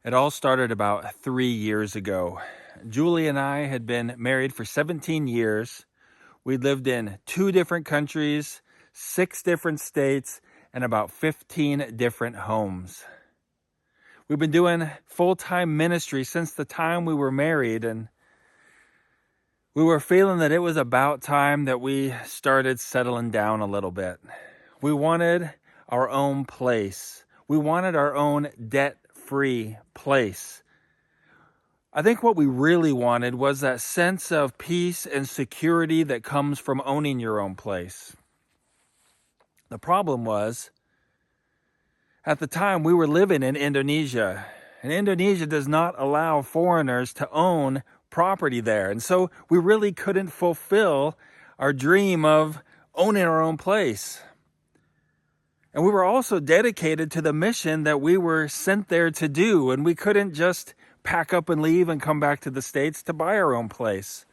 It all started about 3 years ago. Julie and I had been married for 17 years. We lived in 2 different countries, 6 different states, and about 15 different homes. We've been doing full-time ministry since the time we were married, and we were feeling that it was about time that we started settling down a little bit. We wanted our own place. We wanted our own debt-free place. I think what we really wanted was that sense of peace and security that comes from owning your own place. The problem was, at the time we were living in Indonesia, and Indonesia does not allow foreigners to own property there. And so we really couldn't fulfill our dream of owning our own place. And we were also dedicated to the mission that we were sent there to do, and we couldn't just pack up and leave and come back to the States to buy our own place.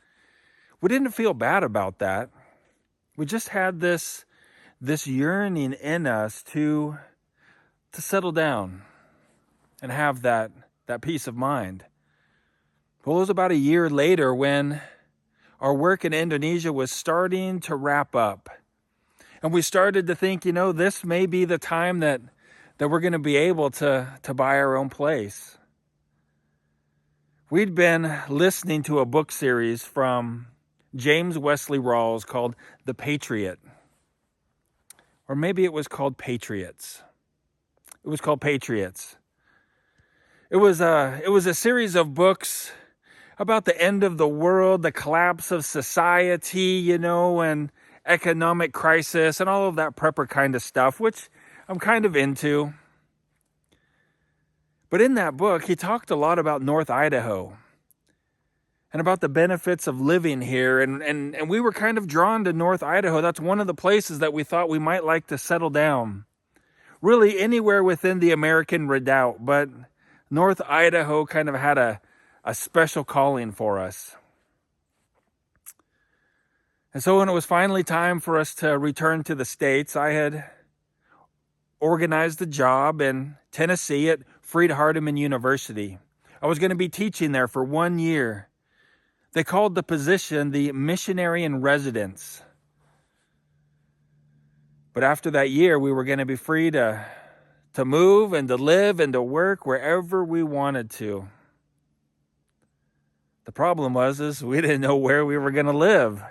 We didn't feel bad about that. We just had this yearning in us to settle down and have that peace of mind. Well, it was about a year later when our work in Indonesia was starting to wrap up. And we started to think, this may be the time that we're going to be able to buy our own place. We'd been listening to a book series from James Wesley Rawls called The Patriot. Or maybe it was called Patriots. It was called Patriots. It was a series of books about the end of the world, the collapse of society, and economic crisis and all of that prepper kind of stuff, which I'm kind of into. But in that book, he talked a lot about North Idaho and about the benefits of living here. And we were kind of drawn to North Idaho. That's one of the places that we thought we might like to settle down. Really anywhere within the American Redoubt, but North Idaho kind of had a special calling for us. And so when it was finally time for us to return to the States, I had organized a job in Tennessee at Freed-Hardeman University. I was going to be teaching there for 1 year. They called the position the missionary in residence. But after that year, we were going to be free to move and to live and to work wherever we wanted to. The problem was we didn't know where we were going to live.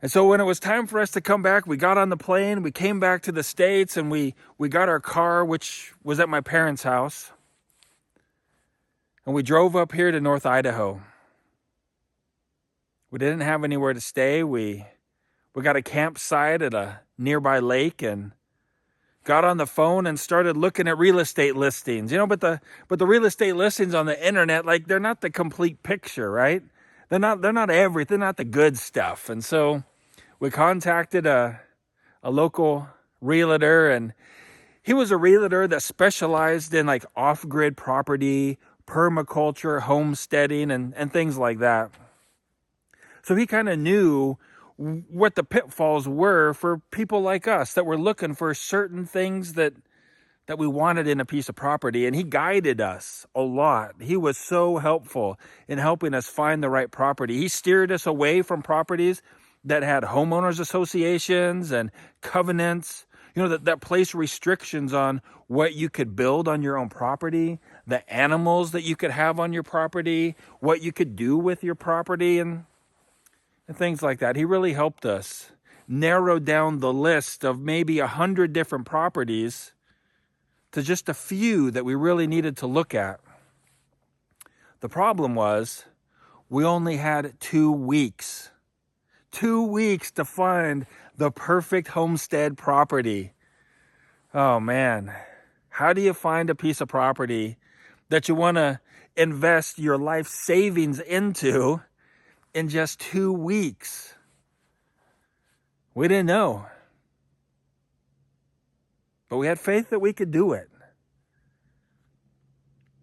And so when it was time for us to come back, we got on the plane, we came back to the States, and we got our car, which was at my parents' house. And we drove up here to North Idaho. We didn't have anywhere to stay. We got a campsite at a nearby lake and got on the phone and started looking at real estate listings. But the real estate listings on the internet, they're not the complete picture, right? They're not everything, they're not the good stuff. And so we contacted a local realtor, and he was a realtor that specialized in off-grid property, permaculture, homesteading, and things like that. So he kind of knew what the pitfalls were for people like us that were looking for certain things that we wanted in a piece of property. And he guided us a lot. He was so helpful in helping us find the right property. He steered us away from properties that had homeowners associations and covenants, that place restrictions on what you could build on your own property, the animals that you could have on your property, what you could do with your property, and things like that. He really helped us narrow down the list of maybe 100 different properties to just a few that we really needed to look at. The problem was we only had 2 weeks. 2 weeks to find the perfect homestead property. Oh man, how do you find a piece of property that you want to invest your life savings into in just 2 weeks? We didn't know. But we had faith that we could do it.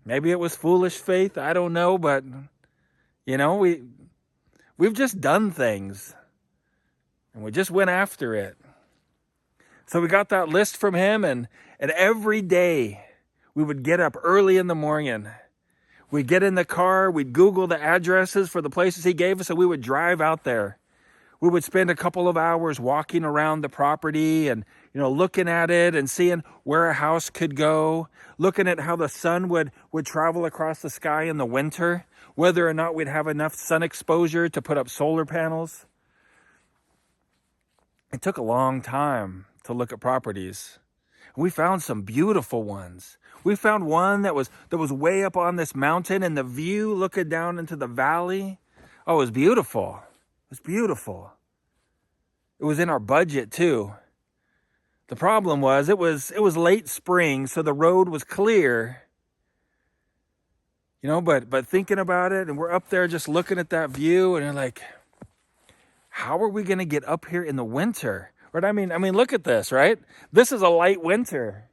Maybe it was foolish faith, I don't know, but we've just done things. And we just went after it. So we got that list from him, and every day We would get up early in the morning. We'd get in the car. We'd Google the addresses for the places he gave us, and we would drive out there. We would spend a couple of hours walking around the property and, looking at it and seeing where a house could go, looking at how the sun would travel across the sky in the winter, whether or not we'd have enough sun exposure to put up solar panels. It took a long time to look at properties. We found some beautiful ones. We found one that was way up on this mountain, and the view looking down into the valley. Oh, it was beautiful. It was beautiful. It was in our budget too. The problem was it was late spring, so the road was clear. But thinking about it, and we're up there just looking at that view, and you're like, how are we going to get up here in the winter? Right? I mean, look at this, right? This is a light winter.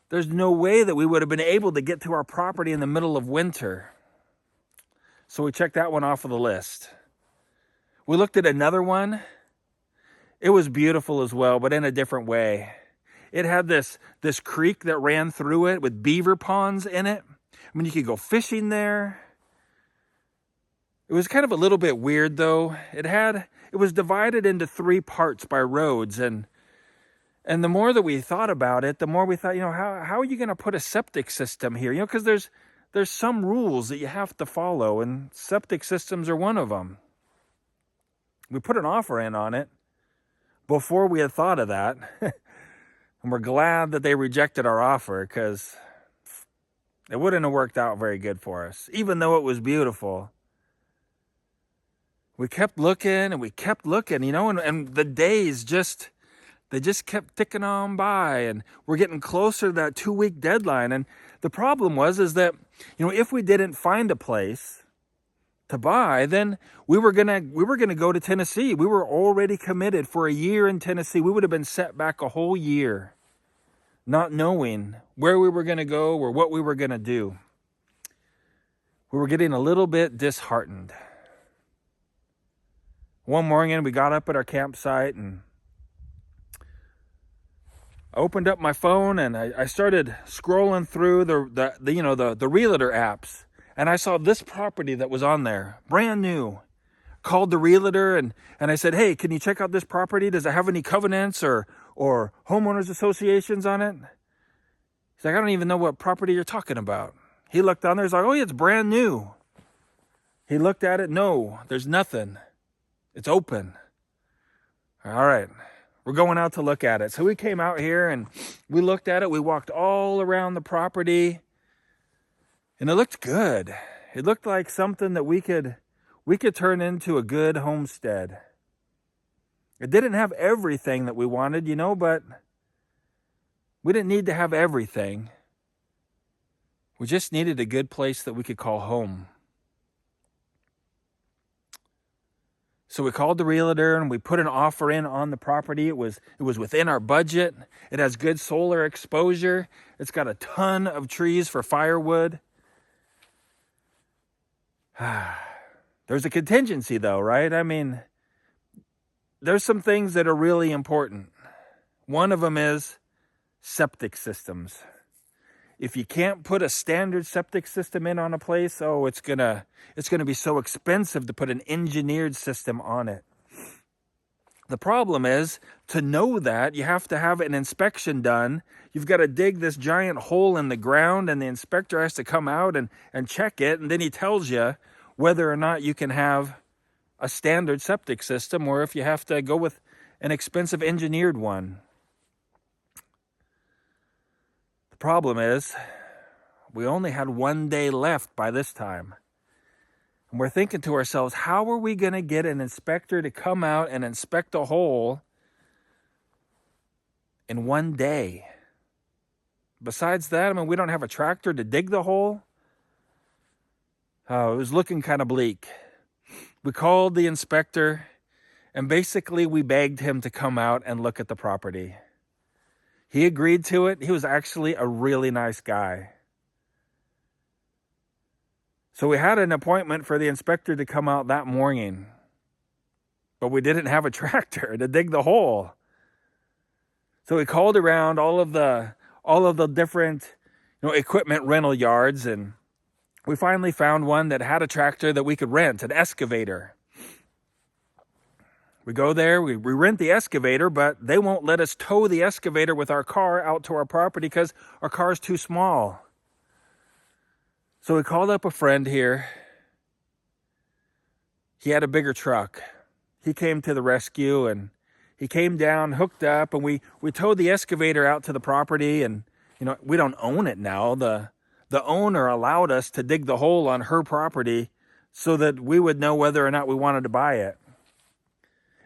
There's no way that we would have been able to get to our property in the middle of winter. So we checked that one off of the list. We looked at another one. It was beautiful as well, but in a different way. It had this creek that ran through it with beaver ponds in it. I mean, you could go fishing there. It was kind of a little bit weird, though. It was divided into 3 parts by roads, and the more that we thought about it, the more we thought, how are you going to put a septic system here? Because there's some rules that you have to follow, and septic systems are one of them. We put an offer in on it before we had thought of that, and we're glad that they rejected our offer, because it wouldn't have worked out very good for us, even though it was beautiful. We kept looking and we kept looking, and the days they just kept ticking on by, and we're getting closer to that 2-week deadline. And the problem is that, if we didn't find a place to buy, then we were gonna go to Tennessee. We were already committed for a year in Tennessee. We would have been set back a whole year, not knowing where we were gonna go or what we were gonna do. We were getting a little bit disheartened. One morning, we got up at our campsite, and I opened up my phone, and I started scrolling through the realtor apps, and I saw this property that was on there, brand new. Called the realtor, and I said, "Hey, can you check out this property? Does it have any covenants or homeowners associations on it?" He's like, "I don't even know what property you're talking about." He looked on there, he's like, "Oh yeah, it's brand new." He looked at it, no, there's nothing. It's open. All right, we're going out to look at it. So we came out here and we looked at it. We walked all around the property, and it looked good. It looked like something that we could turn into a good homestead. It didn't have everything that we wanted, but we didn't need to have everything. We just needed a good place that we could call home. So we called the realtor and we put an offer in on the property. It was within our budget. It has good solar exposure. It's got a ton of trees for firewood. There's a contingency though, right? I mean, there's some things that are really important. One of them is septic systems. If you can't put a standard septic system in on a place, it's gonna be so expensive to put an engineered system on it. The problem is, to know that, you have to have an inspection done. You've got to dig this giant hole in the ground, and the inspector has to come out and check it, and then he tells you whether or not you can have a standard septic system or if you have to go with an expensive engineered one. The problem is, we only had 1 day left by this time. And we're thinking to ourselves, how are we going to get an inspector to come out and inspect a hole in 1 day? Besides that, we don't have a tractor to dig the hole. It was looking kind of bleak. We called the inspector, and basically we begged him to come out and look at the property. He agreed to it. He was actually a really nice guy. So we had an appointment for the inspector to come out that morning, but we didn't have a tractor to dig the hole. So we called around all of the different equipment rental yards, and we finally found one that had a tractor that we could rent, an excavator. We go there, we rent the excavator, but they won't let us tow the excavator with our car out to our property because our car is too small. So we called up a friend here. He had a bigger truck. He came to the rescue, and he came down, hooked up, and we towed the excavator out to the property. And we don't own it now. The owner allowed us to dig the hole on her property so that we would know whether or not we wanted to buy it.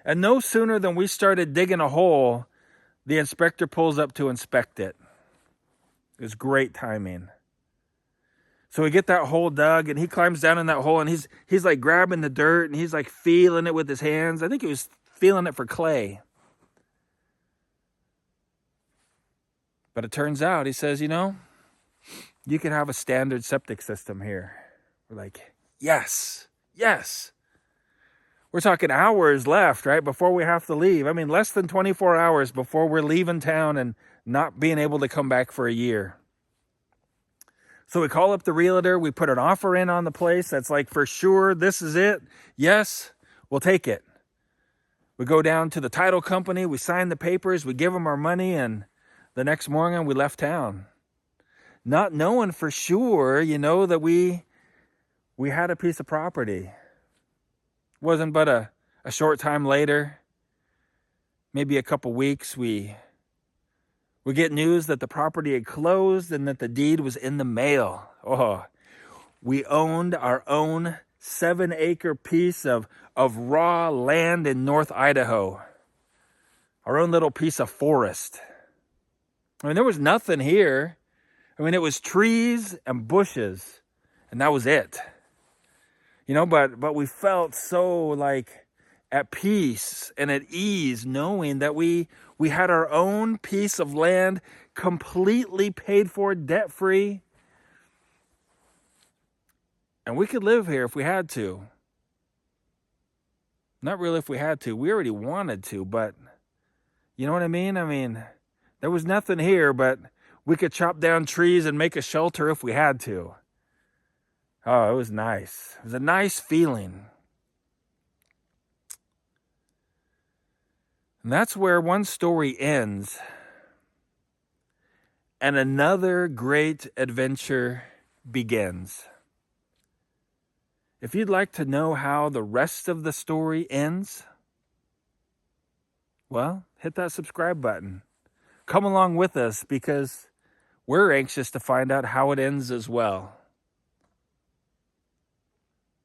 And no sooner than we started digging a hole, the inspector pulls up to inspect it. It was great timing. So we get that hole dug, and he climbs down in that hole, and he's like grabbing the dirt, and he's like feeling it with his hands. I think he was feeling it for clay. But it turns out, he says, you can have a standard septic system here. We're like, yes. We're talking hours left, right, before we have to leave. I mean, less than 24 hours before we're leaving town and not being able to come back for a year. So we call up the realtor. We put an offer in on the place that's like, for sure, this is it. Yes, we'll take it. We go down to the title company. We sign the papers. We give them our money. And the next morning, we left town. Not knowing for sure, that we had a piece of property. Wasn't but a short time later, maybe a couple weeks, we get news that the property had closed and that the deed was in the mail. Oh, we owned our own 7-acre piece of raw land in North Idaho. Our own little piece of forest. I mean, there was nothing here. I mean, it was trees and bushes, and that was it. But we felt so like at peace and at ease knowing that we had our own piece of land completely paid for, debt-free. And we could live here if we had to. Not really if we had to. We already wanted to, but you know what I mean? I mean, there was nothing here, but we could chop down trees and make a shelter if we had to. Oh, it was nice. It was a nice feeling. And that's where one story ends and another great adventure begins. If you'd like to know how the rest of the story ends, well, hit that subscribe button. Come along with us because we're anxious to find out how it ends as well.